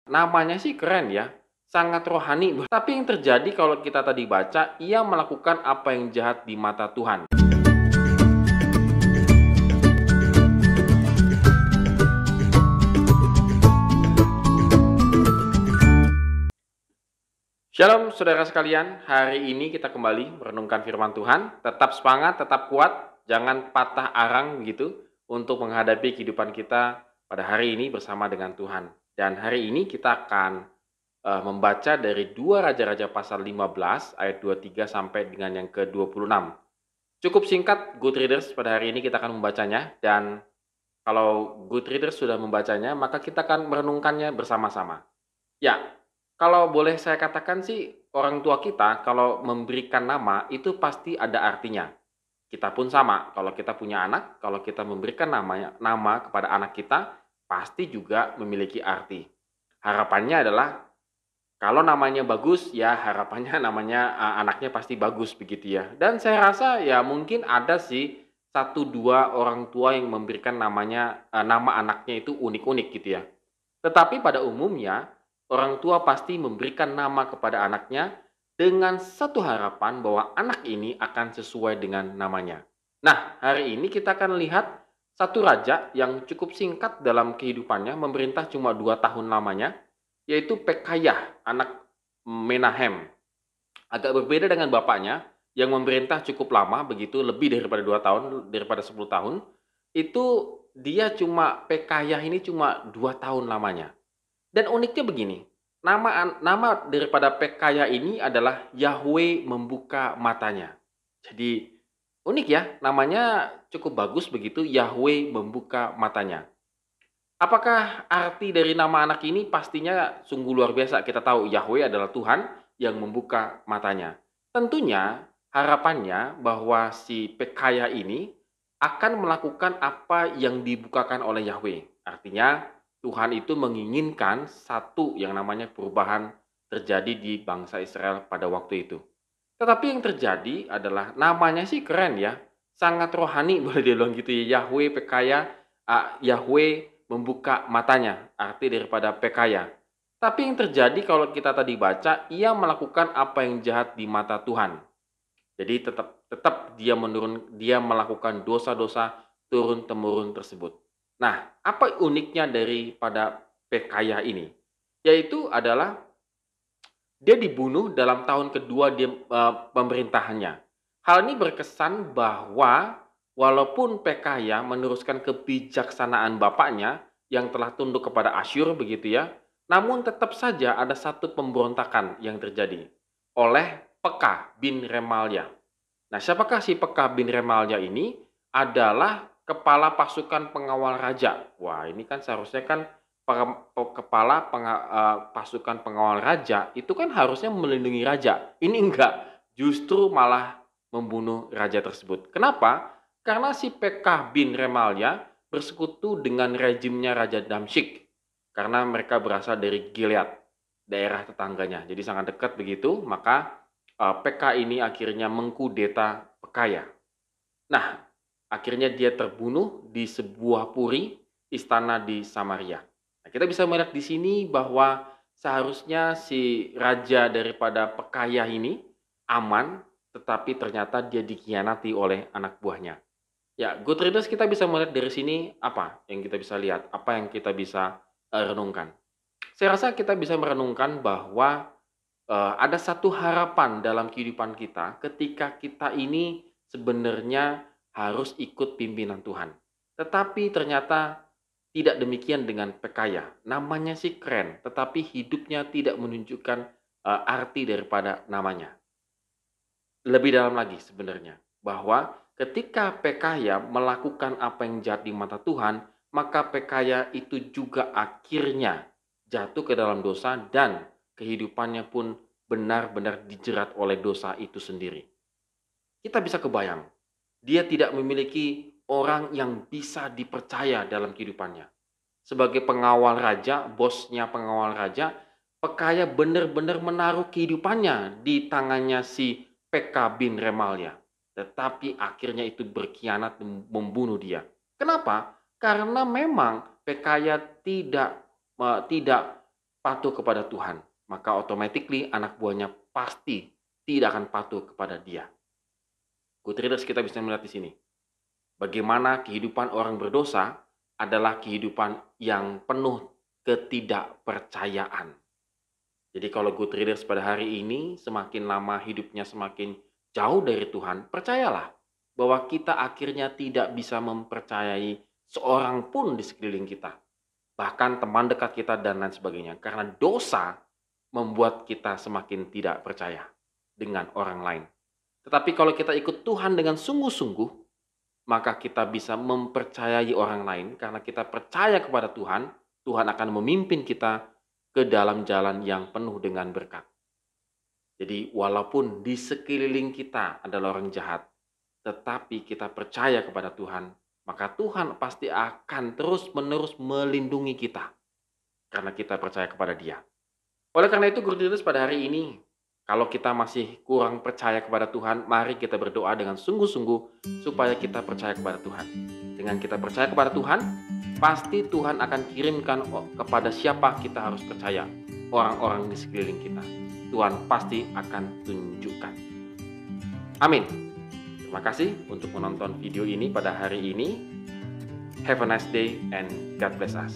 Namanya sih keren ya, sangat rohani. Tapi yang terjadi kalau kita tadi baca, ia melakukan apa yang jahat di mata Tuhan. Shalom saudara sekalian, hari ini kita kembali merenungkan firman Tuhan. Tetap semangat, tetap kuat, jangan patah arang begitu untuk menghadapi kehidupan kita pada hari ini bersama dengan Tuhan. Dan hari ini kita akan membaca dari 2 Raja-Raja pasal 15 ayat 23 sampai dengan yang ke-26. Cukup singkat good readers, pada hari ini kita akan membacanya, dan kalau good readers sudah membacanya maka kita akan merenungkannya bersama-sama. Ya, kalau boleh saya katakan sih, orang tua kita kalau memberikan nama itu pasti ada artinya. Kita pun sama, kalau kita punya anak, kalau kita memberikan nama kepada anak kita, pasti juga memiliki arti. Harapannya adalah kalau namanya bagus, ya harapannya namanya anaknya pasti bagus begitu ya. Dan saya rasa ya mungkin ada sih satu 2 orang tua yang memberikan nama anaknya itu unik-unik gitu ya. Tetapi pada umumnya, orang tua pasti memberikan nama kepada anaknya dengan satu harapan bahwa anak ini akan sesuai dengan namanya. Nah, hari ini kita akan lihat satu raja yang cukup singkat dalam kehidupannya, memerintah cuma 2 tahun lamanya, yaitu Pekayah, anak Menahem. Agak berbeda dengan bapaknya yang memerintah cukup lama, begitu lebih daripada 2 tahun, daripada 10 tahun. Itu dia cuma Pekayah ini cuma 2 tahun lamanya. Dan uniknya begini, nama daripada Pekaya ini adalah Yahweh membuka matanya. Jadi unik ya, namanya cukup bagus begitu, Yahweh membuka matanya. Apakah arti dari nama anak ini? Pastinya sungguh luar biasa. Kita tahu Yahweh adalah Tuhan yang membuka matanya. Tentunya harapannya bahwa si Pekaya ini akan melakukan apa yang dibukakan oleh Yahweh. Artinya Tuhan itu menginginkan satu yang namanya perubahan terjadi di bangsa Israel pada waktu itu. Tetapi yang terjadi adalah namanya sih keren ya, sangat rohani boleh dibilang gitu ya, Yahweh Pekaya, Yahweh membuka matanya, arti daripada Pekaya. Tapi yang terjadi kalau kita tadi baca, ia melakukan apa yang jahat di mata Tuhan. Jadi tetap dia melakukan dosa-dosa turun temurun tersebut. Nah, apa uniknya daripada Pekaya ini? Yaitu adalah dia dibunuh dalam tahun kedua pemerintahannya. Hal ini berkesan bahwa walaupun Pekaya meneruskan kebijaksanaan bapaknya yang telah tunduk kepada Asyur begitu ya, namun tetap saja ada satu pemberontakan yang terjadi oleh Pekah bin Remalia. Nah, siapakah si Pekah bin Remalia ini? Adalah kepala pasukan pengawal raja. Wah, ini kan seharusnya kan pasukan pengawal raja itu kan harusnya melindungi raja. Ini enggak, justru malah membunuh raja tersebut. Kenapa? Karena si Pekah bin Remalia bersekutu dengan rejimnya Raja Damsyik. Karena mereka berasal dari Gilead, daerah tetangganya. Jadi sangat dekat begitu, maka PK ini akhirnya mengkudeta Pekaya. Nah, akhirnya dia terbunuh di sebuah puri istana di Samaria. Nah, kita bisa melihat di sini bahwa seharusnya si raja daripada Pekaya ini aman, tetapi ternyata dia dikhianati oleh anak buahnya. Ya, good readers, kita bisa melihat dari sini apa yang kita bisa lihat, apa yang kita bisa renungkan. Saya rasa kita bisa merenungkan bahwa ada satu harapan dalam kehidupan kita ketika kita ini sebenarnya harus ikut pimpinan Tuhan. Tetapi ternyata tidak demikian dengan Pekaya. Namanya sih keren, tetapi hidupnya tidak menunjukkan arti daripada namanya. Lebih dalam lagi sebenarnya, bahwa ketika Pekaya melakukan apa yang jahat di mata Tuhan, maka Pekaya itu juga akhirnya jatuh ke dalam dosa dan kehidupannya pun benar-benar dijerat oleh dosa itu sendiri. Kita bisa kebayang, dia tidak memiliki orang yang bisa dipercaya dalam kehidupannya. Sebagai pengawal raja, bosnya pengawal raja, Pekaya benar-benar menaruh kehidupannya di tangannya si Pekah bin Remalia. Tetapi akhirnya itu berkhianat dan membunuh dia. Kenapa? Karena memang Pekaya tidak patuh kepada Tuhan, maka automatically anak buahnya pasti tidak akan patuh kepada dia. Good readers, kita bisa melihat di sini bagaimana kehidupan orang berdosa adalah kehidupan yang penuh ketidakpercayaan. Jadi kalau good readers pada hari ini semakin lama hidupnya semakin jauh dari Tuhan, percayalah bahwa kita akhirnya tidak bisa mempercayai seorang pun di sekeliling kita. Bahkan teman dekat kita dan lain sebagainya. Karena dosa membuat kita semakin tidak percaya dengan orang lain. Tetapi kalau kita ikut Tuhan dengan sungguh-sungguh, maka kita bisa mempercayai orang lain. Karena kita percaya kepada Tuhan, Tuhan akan memimpin kita ke dalam jalan yang penuh dengan berkat. Jadi walaupun di sekeliling kita adalah orang jahat, tetapi kita percaya kepada Tuhan, maka Tuhan pasti akan terus-menerus melindungi kita. Karena kita percaya kepada Dia. Oleh karena itu, Good Readers, pada hari ini, kalau kita masih kurang percaya kepada Tuhan, mari kita berdoa dengan sungguh-sungguh supaya kita percaya kepada Tuhan. Dengan kita percaya kepada Tuhan, pasti Tuhan akan kirimkan kepada siapa kita harus percaya. Orang-orang di sekeliling kita. Tuhan pasti akan tunjukkan. Amin. Terima kasih untuk menonton video ini pada hari ini. Have a nice day and God bless us.